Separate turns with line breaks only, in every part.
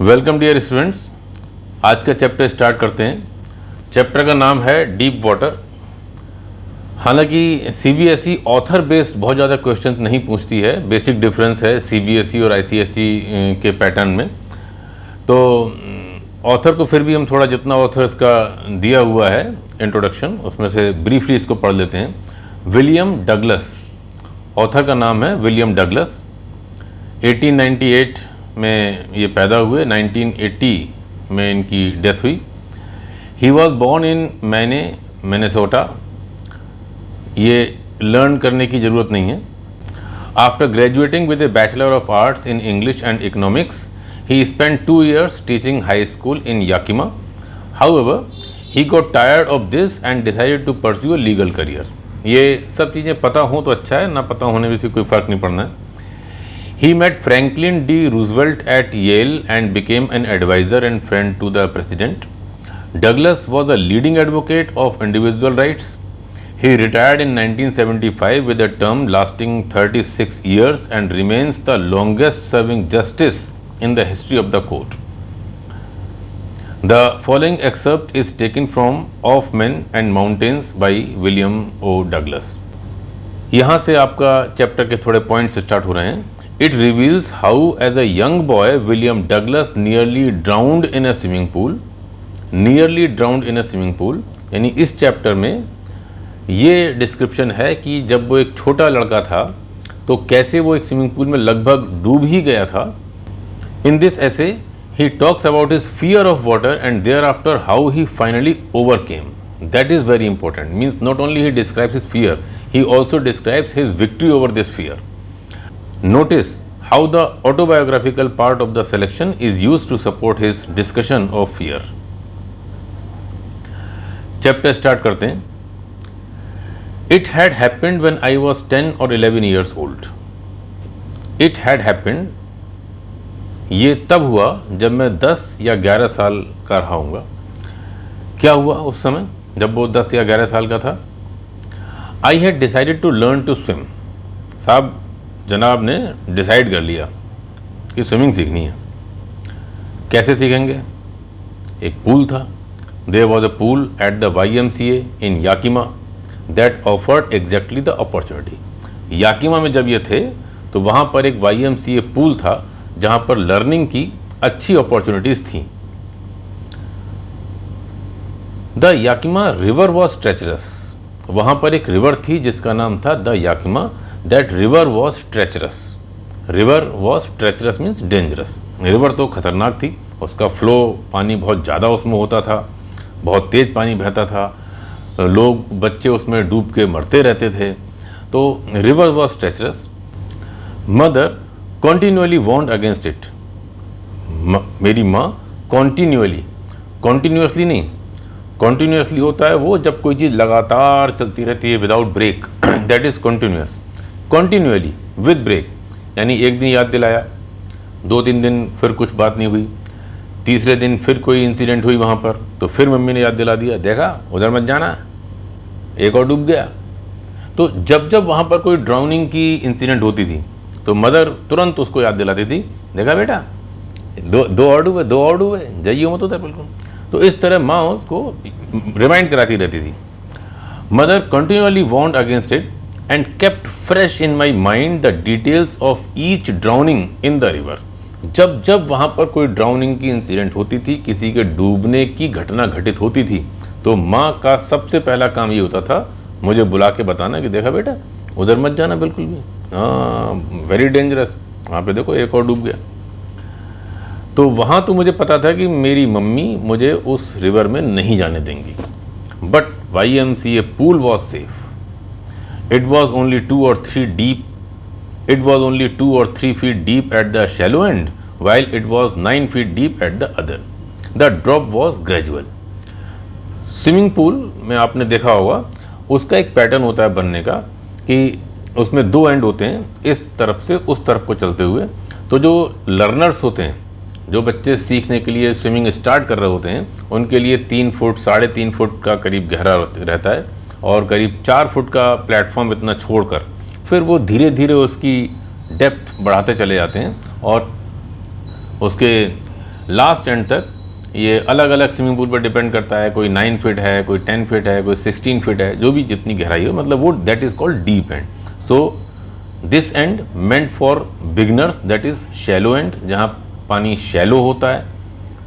Welcome dear students. आज का chapter start करते हैं। चैप्टर का नाम है डीप वाटर। हालांकि सीबीएसई ऑथर बेस्ड बहुत ज़्यादा क्वेश्चंस नहीं पूछती है, बेसिक डिफरेंस है सीबीएसई और आईसीएसई के पैटर्न में। तो ऑथर को फिर भी हम थोड़ा जितना ऑथर्स का दिया हुआ है इंट्रोडक्शन, उसमें से ब्रीफली इसको पढ़ लेते हैं। विलियम डगलस, ऑथर का नाम है विलियम डगलस। 1898 में ये पैदा हुए, 1980 में इनकी डेथ हुई। He was born in Minnesota. ये लर्न करने की ज़रूरत नहीं है। After graduating with a bachelor of arts in English and economics, he spent 2 years teaching high school in Yakima. However he got tired of this and decided to pursue a legal career. ये सब चीज़ें पता हों तो अच्छा है, ना पता होने में से कोई फ़र्क नहीं पड़ना है। He met Franklin D. Roosevelt at Yale and became an advisor and friend to the president. Douglas was a leading advocate of individual rights. He retired in 1975 with a term lasting 36 years and remains the longest serving justice in the history of the court. The following excerpt is taken from Of Men and Mountains by William O. Douglas. यहाँ से आपका chapter के थोड़े points start हो रहे हैं। It reveals how, as a young boy, William Douglas nearly drowned in a swimming pool. Nearly drowned in a swimming pool, यानी इस चैप्टर में ये डिस्क्रिप्शन है कि जब वो एक छोटा लड़का था तो कैसे वो एक स्विमिंग पूल में लगभग डूब ही गया था। In this essay, he talks about his fear of water and thereafter how he finally overcame. That is very important. Means not only he describes his fear, he also describes his victory over this fear. Notice how the autobiographical part of the selection is used to support his discussion of fear. Chapter start करते हैं। It had happened when I was 10 or 11 years old. It had happened, ये तब हुआ जब मैं 10 या 11 साल का रहा हूँगा। क्या हुआ उस समय जब वो 10 या 11 साल का था? I had decided to learn to swim. साहब जनाब ने डिसाइड कर लिया कि स्विमिंग सीखनी है। कैसे सीखेंगे? एक पूल था। There was a pool at the YMCA in Yakima that offered exactly the opportunity. Yakima में जब ये थे तो वहाँ पर एक YMCA पूल था जहाँ पर लर्निंग की अच्छी अपॉर्चुनिटीज़ थी। The Yakima river was treacherous. वहाँ पर एक रिवर थी जिसका नाम था the Yakima. That river was treacherous. River was treacherous means dangerous. River तो खतरनाक थी, उसका फ्लो पानी बहुत ज़्यादा उसमें होता था, बहुत तेज़ पानी बहता था, लोग बच्चे उसमें डूब के मरते रहते थे। तो river was treacherous. Mother continually warned against it. मेरी माँ continuously नहीं, continuously होता है वो जब कोई चीज़ लगातार चलती रहती है without break, that is continuous. Continuously with break, यानी एक दिन याद दिलाया, 2-3 दिन फिर कुछ बात नहीं हुई, तीसरे दिन फिर कोई इंसिडेंट हुई वहाँ पर तो फिर मम्मी ने याद दिला दिया, देखा उधर मत जाना, एक और डूब गया। तो जब जब वहाँ पर कोई ड्राउनिंग की इंसिडेंट होती थी तो मदर तुरंत उसको याद दिलाती थी, देखा बेटा दो और डूबे जाइए मत होता बिल्कुल। तो इस तरह माँ उसको रिमाइंड कराती रहती थी। Mother continually warned against it and kept fresh in my mind the details of each drowning in the river. जब जब वहाँ पर कोई ड्राउनिंग की इंसिडेंट होती थी, किसी के डूबने की घटना घटित होती थी, तो माँ का सबसे पहला काम ये होता था मुझे बुला के बताना कि देखा बेटा उधर मत जाना बिल्कुल भी, हाँ वेरी डेंजरस, वहाँ पे देखो एक और डूब गया। तो वहाँ तो मुझे पता था कि मेरी मम्मी मुझे उस रिवर में नहीं जाने देंगी। But YMCA pool was safe. It was only 2 or 3 deep. It was only 2 or 3 feet deep at the shallow end, while it was 9 feet deep at the other. The drop was gradual. Swimming pool में आपने देखा होगा उसका एक pattern होता है बनने का कि उसमें 2 एंड होते हैं, इस तरफ से उस तरफ को चलते हुए। तो जो लर्नर्स होते हैं, जो बच्चे सीखने के लिए स्विमिंग स्टार्ट कर रहे होते हैं, उनके लिए 3 फुट 3.5 फुट का करीब गहरा रहता है और करीब 4 फुट का प्लेटफॉर्म इतना छोड़कर फिर वो धीरे धीरे उसकी डेप्थ बढ़ाते चले जाते हैं और उसके लास्ट एंड तक ये अलग अलग स्विमिंग पूल पर डिपेंड करता है, कोई 9 फीट है, कोई 10 फीट है, कोई 16 फीट है, जो भी जितनी गहराई हो, मतलब वो that is called deep and. So this and meant for beginners, that is shallow and, जहाँ पानी शैलो होता है,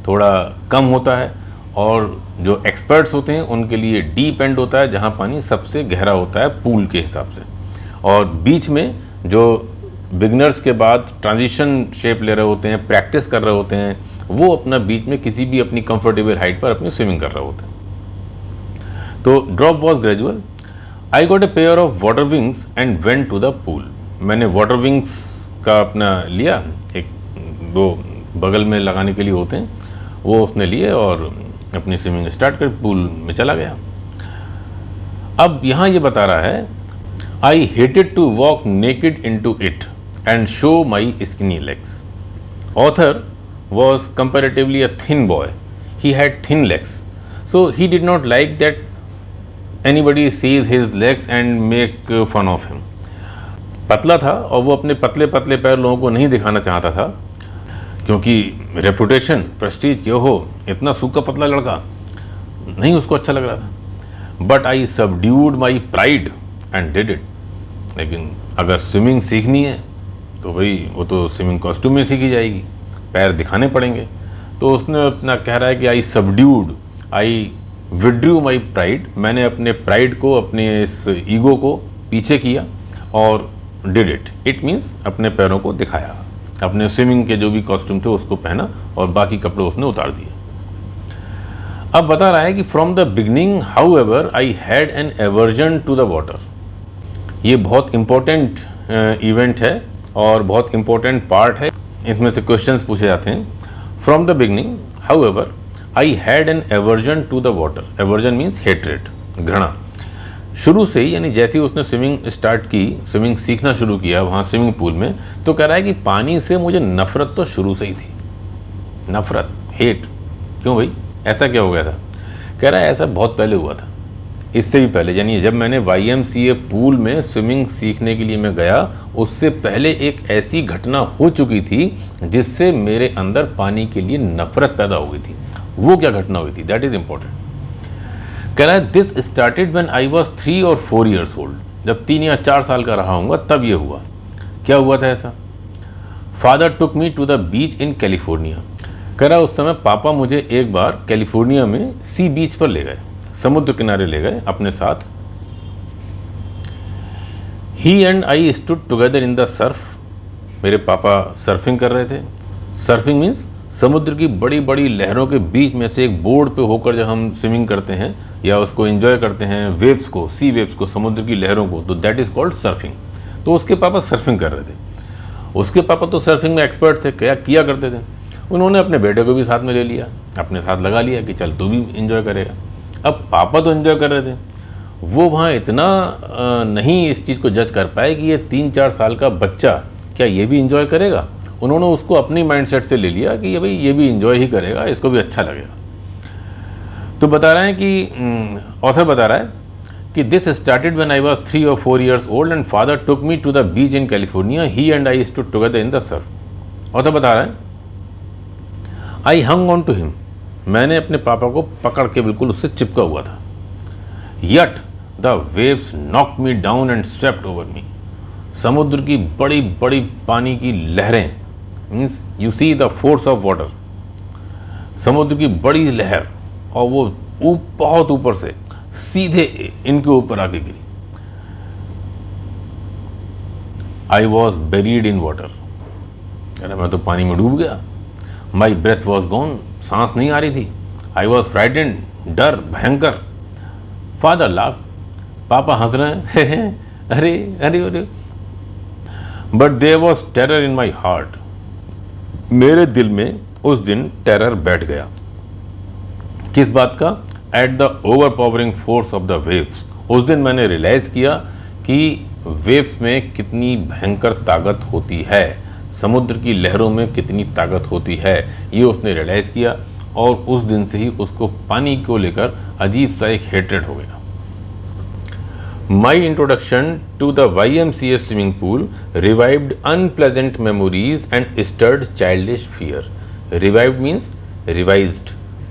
थोड़ा कम होता है, और जो एक्सपर्ट्स होते हैं उनके लिए डीप एंड होता है, जहाँ पानी सबसे गहरा होता है पूल के हिसाब से। और बीच में जो बिगनर्स के बाद ट्रांजिशन शेप ले रहे होते हैं, प्रैक्टिस कर रहे होते हैं, वो अपना बीच में किसी भी अपनी कंफर्टेबल हाइट पर अपनी स्विमिंग कर रहे होते हैं। तो drop was gradual. I got a pair of water wings and went to the pool. मैंने वाटर विंग्स का अपना लिया, एक दो बगल में लगाने के लिए होते हैं, वो उसने लिए और अपनी स्विमिंग स्टार्ट कर पूल में चला गया। अब यहाँ ये बता रहा है, I hated to walk naked into it and show my skinny legs. Author was comparatively a thin boy. He had thin legs, so he did not like that anybody sees his legs and make fun of him. पतला था और वो अपने पतले पतले पैर लोगों को नहीं दिखाना चाहता था, क्योंकि रेपुटेशन, प्रेस्टीज, क्यों हो इतना सूखा पतला लड़का, नहीं उसको अच्छा लग रहा था। But I subdued my pride and did it. लेकिन अगर स्विमिंग सीखनी है तो भाई वो तो स्विमिंग कॉस्ट्यूम में सीखी जाएगी, पैर दिखाने पड़ेंगे। तो उसने अपना कह रहा है कि I subdued, I withdrew my pride, मैंने अपने प्राइड को, अपने इस ईगो को पीछे किया और डिड इट। इट मीन्स अपने पैरों को दिखाया, अपने स्विमिंग के जो भी कॉस्ट्यूम थे उसको पहना और बाकी कपड़े उसने उतार दिए। अब बता रहा है कि from the beginning however I had an aversion to the water. ये बहुत इंपॉर्टेंट इवेंट है और बहुत इंपॉर्टेंट पार्ट है, इसमें से क्वेश्चंस पूछे जाते हैं। From the beginning however I had an aversion to the water. Aversion means hatred, घृणा। शुरू से ही, यानी जैसे ही उसने स्विमिंग स्टार्ट की, स्विमिंग सीखना शुरू किया वहाँ स्विमिंग पूल में, तो कह रहा है कि पानी से मुझे नफरत तो शुरू से ही थी। नफरत, हेट, क्यों भाई, ऐसा क्या हो गया था? कह रहा है ऐसा बहुत पहले हुआ था, इससे भी पहले, यानी जब मैंने YMCA पूल में स्विमिंग सीखने के लिए मैं गया, उससे पहले एक ऐसी घटना हो चुकी थी जिससे मेरे अंदर पानी के लिए नफरत पैदा हो गई थी। वो क्या घटना हुई थी, दैट इज इंपॉर्टेंट। कह रहा है this started when I was 3 और 4 years old। जब 3 या 4 साल का रहा हूँगा तब ये हुआ। क्या हुआ था ऐसा? Father took me to the beach in California. कह रहा उस समय पापा मुझे एक बार कैलिफोर्निया में सी बीच पर ले गए, समुद्र किनारे ले गए अपने साथ। He and I stood together in the surf. मेरे पापा सर्फिंग कर रहे थे। सर्फिंग मीन्स समुद्र की बड़ी बड़ी लहरों के बीच में से एक बोर्ड पे होकर जब हम स्विमिंग करते हैं या उसको एंजॉय करते हैं, वेव्स को, सी वेव्स को, समुद्र की लहरों को, तो दैट इज़ कॉल्ड सर्फिंग। तो उसके पापा सर्फिंग कर रहे थे। उसके पापा तो सर्फिंग में एक्सपर्ट थे, क्या किया करते थे। उन्होंने अपने बेटे को भी साथ में ले लिया, अपने साथ लगा लिया कि चल तू भी इंजॉय करेगा। अब पापा तो एंजॉय कर रहे थे, वो वहाँ इतना नहीं इस चीज़ को जज कर पाए कि ये 3-4 साल का बच्चा क्या ये भी इंजॉय करेगा। उन्होंने उसको अपनी माइंडसेट से ले लिया कि ये भाई ये भी इंजॉय ही करेगा, इसको भी अच्छा लगेगा। तो बता रहे हैं कि ऑथर बता रहा है कि this started when I was 3 or 4 years old and father took me to the beach in California. He and I stood together in the surf. Author बता रहा है I hung on to him. मैंने अपने पापा को पकड़ के बिल्कुल उससे चिपका हुआ था। Yet the waves knock me down and swept over me. समुद्र की बड़ी बड़ी पानी की लहरें, means you see the force of water, समुद्र की बड़ी लहर, और वो बहुत ऊपर से सीधे इनके ऊपर आके गिरी। I was buried in water. अरे मैं तो पानी में डूब गया। My breath was gone. सांस नहीं आ रही थी। आई वॉज फ्राइटेंड, डर, भयंकर। Father laugh. पापा हंस रहे हैं अरे अरे अरे। But there was terror in my heart. मेरे दिल में उस दिन टेरर बैठ गया। किस बात का? At the over powering force of the waves. उस दिन मैंने रियलाइज किया कि वेव्स में कितनी भयंकर ताकत होती है, समुद्र की लहरों में कितनी ताकत होती है, ये उसने रियलाइज किया। और उस दिन से ही उसको पानी को लेकर अजीब सा एक हेट्रेड हो गया। My introduction to the YMCA swimming pool revived unpleasant memories and stirred childish fear. Revived means revised,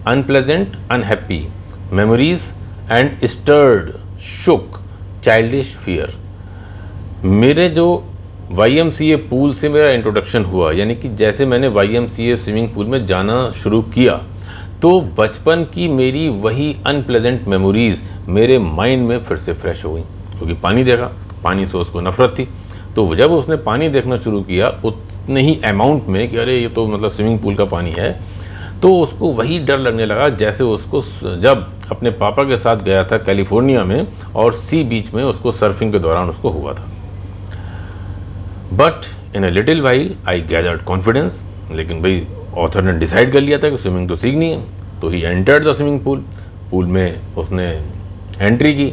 unpleasant unhappy, memories and stirred, shook, childish fear. मेरे जो YMCA पूल से मेरा इंट्रोडक्शन हुआ, यानी कि जैसे मैंने YMCA स्विमिंग पूल में जाना शुरू किया तो बचपन की मेरी वही अनप्लेजेंट मेमोरीज़ मेरे माइंड में फिर से फ्रेश हो गई, क्योंकि पानी देखा, पानी से उसको नफरत थी। तो जब उसने पानी देखना शुरू किया उतने ही अमाउंट में कि अरे ये तो मतलब स्विमिंग पूल का पानी है, तो उसको वही डर लगने लगा जैसे उसको जब अपने पापा के साथ गया था कैलिफोर्निया में और सी बीच में उसको सर्फिंग के दौरान उसको हुआ था। But in a little while I gathered confidence, लेकिन भाई ऑथर ने डिसाइड कर लिया था कि स्विमिंग तो सीखनी है, तो he entered the swimming pool. Pool में उसने एंट्री की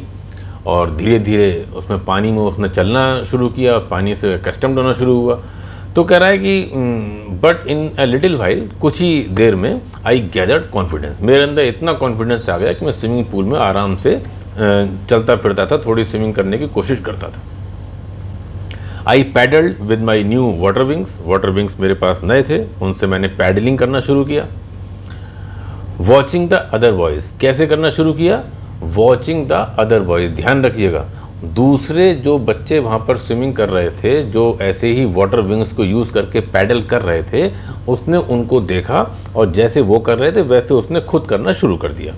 और धीरे धीरे उसमें पानी में उसने चलना शुरू किया, पानी से कस्टम्ड होना शुरू हुआ। तो कह रहा है कि but in a little while, कुछ ही देर में आई गैदर्ड कॉन्फिडेंस, मेरे अंदर इतना कॉन्फिडेंस आ गया कि मैं स्विमिंग पूल में आराम से चलता फिरता था, थोड़ी स्विमिंग करने की कोशिश करता था। I paddled with my new water wings, water wings मेरे पास नए थे, उनसे मैंने पैडलिंग करना शुरू किया। वॉचिंग द अदर बॉयज़, कैसे करना शुरू किया? वॉचिंग द अदर बॉयज़, ध्यान रखिएगा, दूसरे जो बच्चे वहाँ पर स्विमिंग कर रहे थे, जो ऐसे ही वाटर विंग्स को यूज़ करके पैडल कर रहे थे, उसने उनको देखा और जैसे वो कर रहे थे वैसे उसने खुद करना शुरू कर दिया।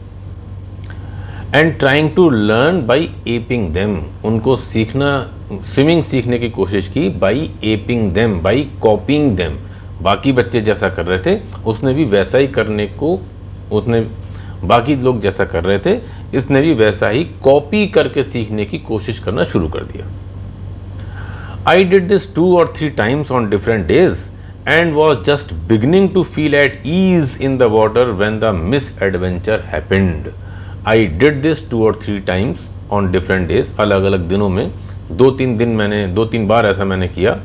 And trying to learn by aping them, उनको सीखना, स्विमिंग सीखने की कोशिश की by aping them, by copying them. बाकी बच्चे जैसा कर रहे थे उसने भी वैसा ही करने को, उसने बाकी लोग जैसा कर रहे थे इसने भी वैसा ही कॉपी करके सीखने की कोशिश करना शुरू कर दिया। I did this 2 or 3 times on different days and was just beginning to feel at ease in the water when the misadventure happened. I did this 2 or 3 times on different days, अलग अलग दिनों में 2-3 दिन मैंने 2-3 बार ऐसा मैंने किया।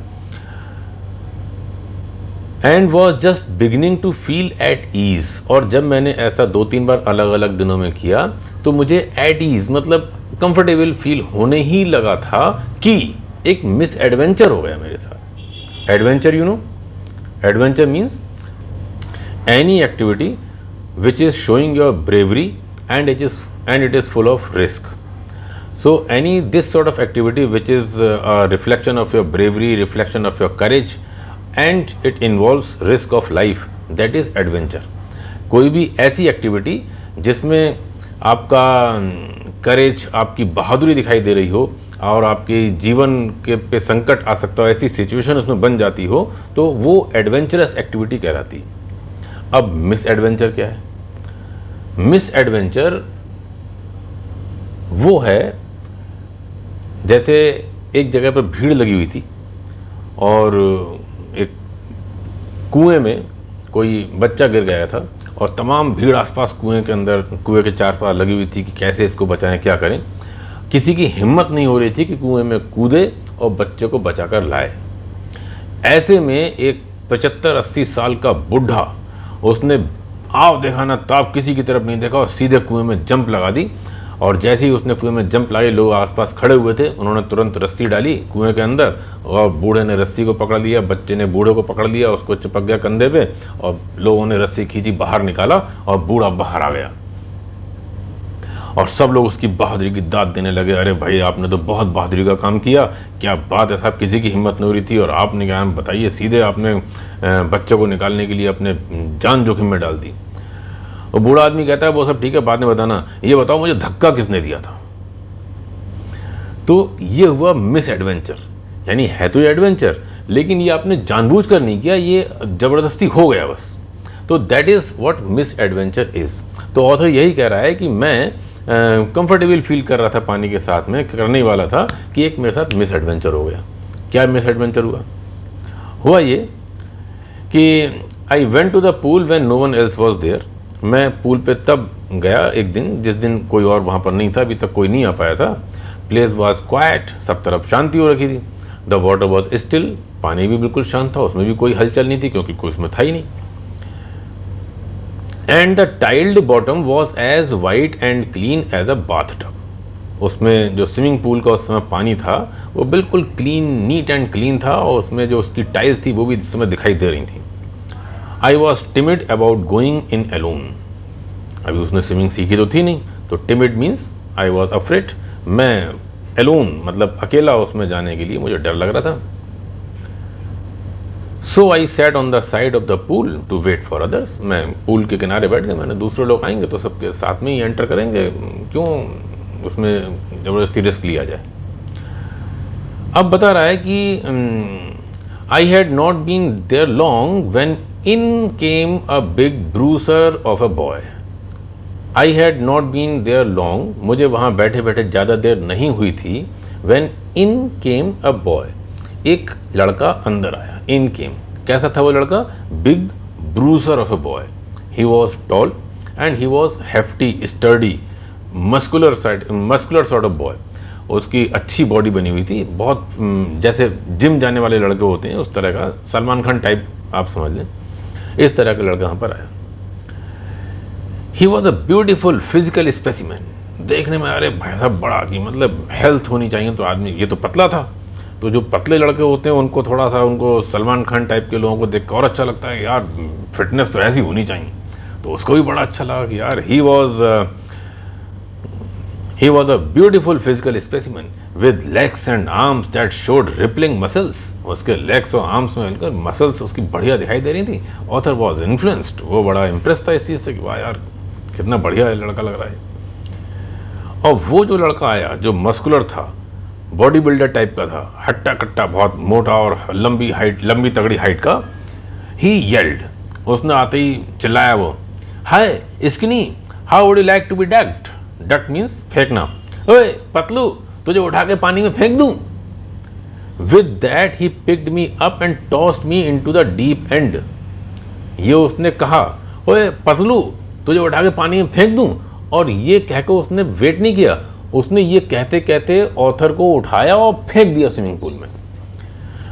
And was just beginning to feel at ease, और जब मैंने ऐसा 2-3 बार अलग अलग दिनों में किया तो मुझे एट ईज मतलब कंफर्टेबल फील होने ही लगा था कि एक मिस एडवेंचर हो गया मेरे साथ। Adventure, you know, adventure means any activity which is showing your bravery and it is full of risk. So this sort of activity which is a reflection of your bravery, reflection of your courage, and it involves risk of life, that is adventure. कोई भी ऐसी activity जिसमें आपका करेज, आपकी बहादुरी दिखाई दे रही हो और आपके जीवन के पे संकट आ सकता हो, ऐसी सिचुएशन उसमें बन जाती हो, तो वो एडवेंचरस एक्टिविटी कहलाती है। अब मिस एडवेंचर क्या है? मिस एडवेंचर वो है जैसे एक जगह पर भीड़ लगी हुई थी और एक कुएं में कोई बच्चा गिर गया था और तमाम भीड़ आसपास कुएं के अंदर, कुएं के चार पार लगी हुई थी कि कैसे इसको बचाएं, क्या करें। किसी की हिम्मत नहीं हो रही थी कि कुएं में कूदे और बच्चे को बचाकर लाए। ऐसे में एक 75-80 साल का बुढ़ा, उसने आओ देखा ना ताप, किसी की तरफ नहीं देखा और सीधे कुएं में जंप लगा दी। और जैसे ही उसने कुएं में जंप लगाई, लोग आसपास खड़े हुए थे, उन्होंने तुरंत रस्सी डाली कुएं के अंदर और बूढ़े ने रस्सी को पकड़ लिया, बच्चे ने बूढ़े को पकड़ लिया, उसको चिपक गया कंधे पे और लोगों ने रस्सी खींची, बाहर निकाला और बूढ़ा बाहर आ गया। और सब लोग उसकी बहादुरी की दाद देने लगे, अरे भाई आपने तो बहुत बहादुरी का काम किया, क्या बात है साहब, किसी की हिम्मत नहीं हो रही थी और आपने क्या बताइए, सीधे आपने बच्चों को निकालने के लिए अपने जान जोखिम में डाल दी। और बूढ़ा आदमी कहता है वो सब ठीक है, बाद में बताना, ये बताओ मुझे धक्का किसने दिया था। तो ये हुआ मिस एडवेंचर, यानी है तो ये एडवेंचर लेकिन ये आपने जानबूझकर नहीं किया, ये ज़बरदस्ती हो गया बस। तो that is what miss adventure is. तो ऑथर यही कह रहा है कि मैं कंफर्टेबल फील कर रहा था पानी के साथ में, करने वाला था कि एक मेरे साथ मिस एडवेंचर हो गया। क्या मिस एडवेंचर हुआ ये कि I went to the pool when no one else was there. मैं पूल पे तब गया एक दिन जिस दिन कोई और वहाँ पर नहीं था, अभी तक कोई नहीं आ पाया था। प्लेस वॉज क्वाइट, सब तरफ शांति हो रखी थी। द वाटर वॉज स्टिल, पानी भी बिल्कुल शांत था, उसमें भी कोई हलचल नहीं थी क्योंकि कोई उसमें था ही नहीं। And the tiled bottom was as white and clean as a bathtub. उसमें जो स्विमिंग पूल का उस समय पानी था वो बिल्कुल क्लीन, नीट एंड क्लीन था और उसमें जो उसकी टाइल्स थी वो भी इस समय दिखाई दे रही थी। I was timid about going in alone. अभी उसने स्विमिंग सीखी तो थी नहीं, तो timid means I was afraid, मैं अलोन मतलब अकेला उसमें जाने के लिए मुझे डर लग रहा था। So I sat on the side of the pool to wait for others. मैं पूल के किनारे बैठ गया, मैंने दूसरे लोग आएंगे तो सबके साथ में ही एंटर करेंगे, क्यों उसमें ज़बरदस्ती रिस्क लिया जाए। अब बता रहा है कि I had not been there long when in came a big bruiser of a boy. I had not been there long, मुझे वहाँ बैठे बैठे ज़्यादा देर नहीं हुई थी। When in came a boy, एक लड़का अंदर आया। इन केम, कैसा था वो लड़का? Big bruiser of a boy. He was tall and he was hefty sturdy muscular sort of boy. उसकी अच्छी बॉडी बनी हुई थी, बहुत जैसे जिम जाने वाले लड़के होते हैं उस तरह का, सलमान खान टाइप आप समझ लें, इस तरह का लड़का यहाँ पर आया। He was a beautiful physical specimen. देखने में अरे भाई साहब बड़ा कि मतलब हेल्थ होनी चाहिए तो आदमी, ये तो पतला था। तो जो पतले लड़के होते हैं उनको थोड़ा सा, उनको सलमान खान टाइप के लोगों को देख कर और अच्छा लगता है, यार फिटनेस तो ऐसी होनी चाहिए। तो उसको भी बड़ा अच्छा लगा कि यार he was a beautiful physical specimen with legs and arms that showed rippling muscles. उसके लेग्स और आर्म्स में मसल्स उसकी बढ़िया दिखाई दे रही थी। ऑथर वॉज इन्फ्लुएंस्ड, वो बड़ा इम्प्रेस था इस चीज़ से कि वाह यार कितना बढ़िया लड़का लग रहा है। और वो जो लड़का आया जो मस्कुलर था, बॉडी बिल्डर टाइप का था, हट्टा कट्टा, बहुत मोटा और लंबी तगड़ी हाइट का, ही येल्ड, उसने आते ही चिल्लाया वो, hi skinny, how would you like to be ducked. Ducked means फेंकना। ओए पतलू, तुझे उठा के पानी में फेंक दूं। With that he picked me up and tossed me into the deep and. ये उसने कहा, ओए पतलू, तुझे उठा के पानी में फेंक दूं, और ये कहकर उसने वेट नहीं किया, उसने ये कहते कहते ऑथर को उठाया और फेंक दिया स्विमिंग पूल में।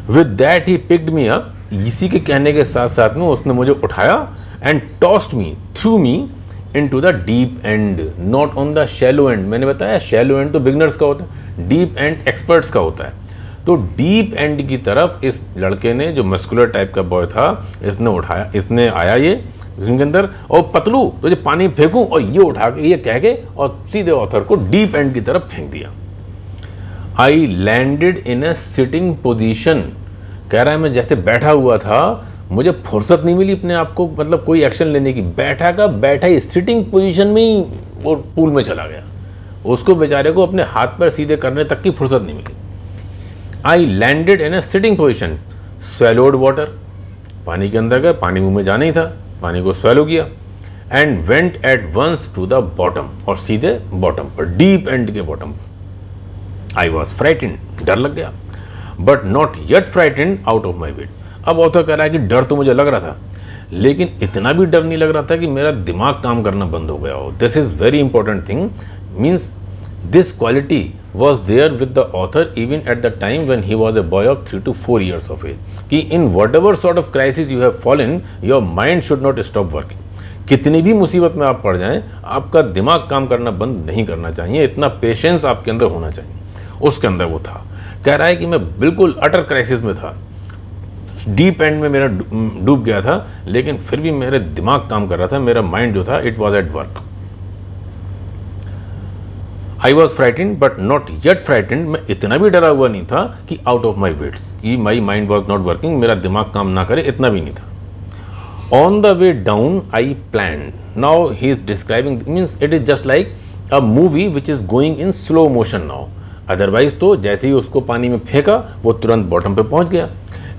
With that he picked me up, इसी के कहने के साथ साथ में उसने मुझे उठाया, and tossed me, through me into the deep and, not on the shallow and. मैंने बताया शैलो एंड तो बिगनर्स का होता है, डीप एंड एक्सपर्ट्स का होता है। तो डीप एंड की तरफ इस लड़के ने, जो मस्कुलर टाइप का बॉय था, इसने उठाया, इसने आया ये के अंदर, और पतलू तुझे पानी फेंकूं, और ये उठा के ये कह के और सीधे ऑथर को डीप एंड की तरफ फेंक दिया। आई landed in a sitting position, कह रहा है मैं जैसे बैठा हुआ था, मुझे फुर्सत नहीं मिली अपने आप को मतलब कोई एक्शन लेने की, बैठा का बैठा ही सिटिंग पोजीशन में ही वो पूल में चला गया। उसको बेचारे को अपने हाथ पैर सीधे करने तक की फुर्सत नहीं मिली। I landed in a sitting position, swallowed water, पानी के अंदर गए, पानी मुंह में जाना ही था, पानी को स्वैलो किया, and went at once to the bottom, और सीधे बॉटम पर, डीप एंड के बॉटम पर। आई वॉज फ्राइटेंड, डर लग गया, but not yet frightened out of my weight. अब ऑथर कह रहा है कि डर तो मुझे लग रहा था, लेकिन इतना भी डर नहीं लग रहा था कि मेरा दिमाग काम करना बंद हो गया हो। This is very important thing, means this quality was there with the author even at the time when he was a boy of 3 to 4 years of age, कि in whatever sort of crisis you have fallen, your mind should not stop working। कितनी भी मुसीबत में आप पड़ जाएं, आपका दिमाग काम करना बंद नहीं करना चाहिए, इतना पेशेंस आपके अंदर होना चाहिए। उसके अंदर वो था, कह रहा है कि मैं बिल्कुल अटर क्राइसिस में था, डीप एंड में मेरा डूब गया था, लेकिन फिर भी मेरे दिमाग काम कर रहा था, मेरा माइंड जो था it was at work. I was frightened but not yet frightened, मैं इतना भी डरा हुआ नहीं था कि आउट ऑफ माई वेट्स, कि my mind was not working, मेरा दिमाग काम ना करे, इतना भी नहीं था। On the way down I plan, now he is describing, means it is just like a movie which is going in slow motion now. Otherwise तो जैसे ही उसको पानी में फेंका वो तुरंत बॉटम पे पहुंच गया,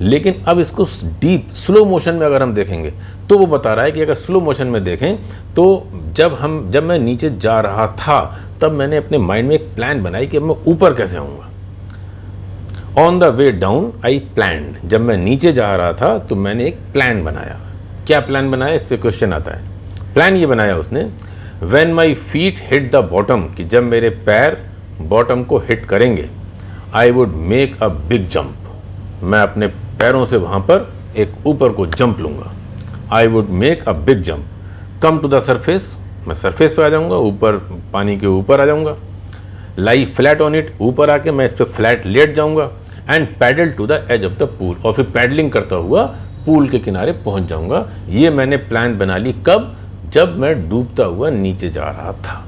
लेकिन अब इसको डीप स्लो मोशन में अगर हम देखेंगे तो वो बता रहा है कि अगर स्लो मोशन में देखें तो जब मैं नीचे जा रहा था तब मैंने अपने माइंड में एक प्लान बनाई कि अब मैं ऊपर कैसे आऊँगा। On the way down I plan, जब मैं नीचे जा रहा था तो मैंने एक प्लान बनाया। क्या प्लान बनाया, इस पर क्वेश्चन आता है। प्लान ये बनाया उसने, when my feet hit the bottom, कि जब मेरे पैर बॉटम को हिट करेंगे, आई would make a big jump, मैं अपने पैरों से वहाँ पर एक ऊपर को जंप लूँगा। I would make a big jump, come to the surface, मैं सरफेस पे आ जाऊँगा, ऊपर पानी के ऊपर आ जाऊँगा। लाई फ्लैट ऑन इट, ऊपर आके मैं इस पर फ्लैट लेट जाऊँगा। And paddle to the edge of the pool, और फिर पैडलिंग करता हुआ पूल के किनारे पहुंच जाऊंगा। ये मैंने प्लान बना ली। कब? जब मैं डूबता हुआ नीचे जा रहा था।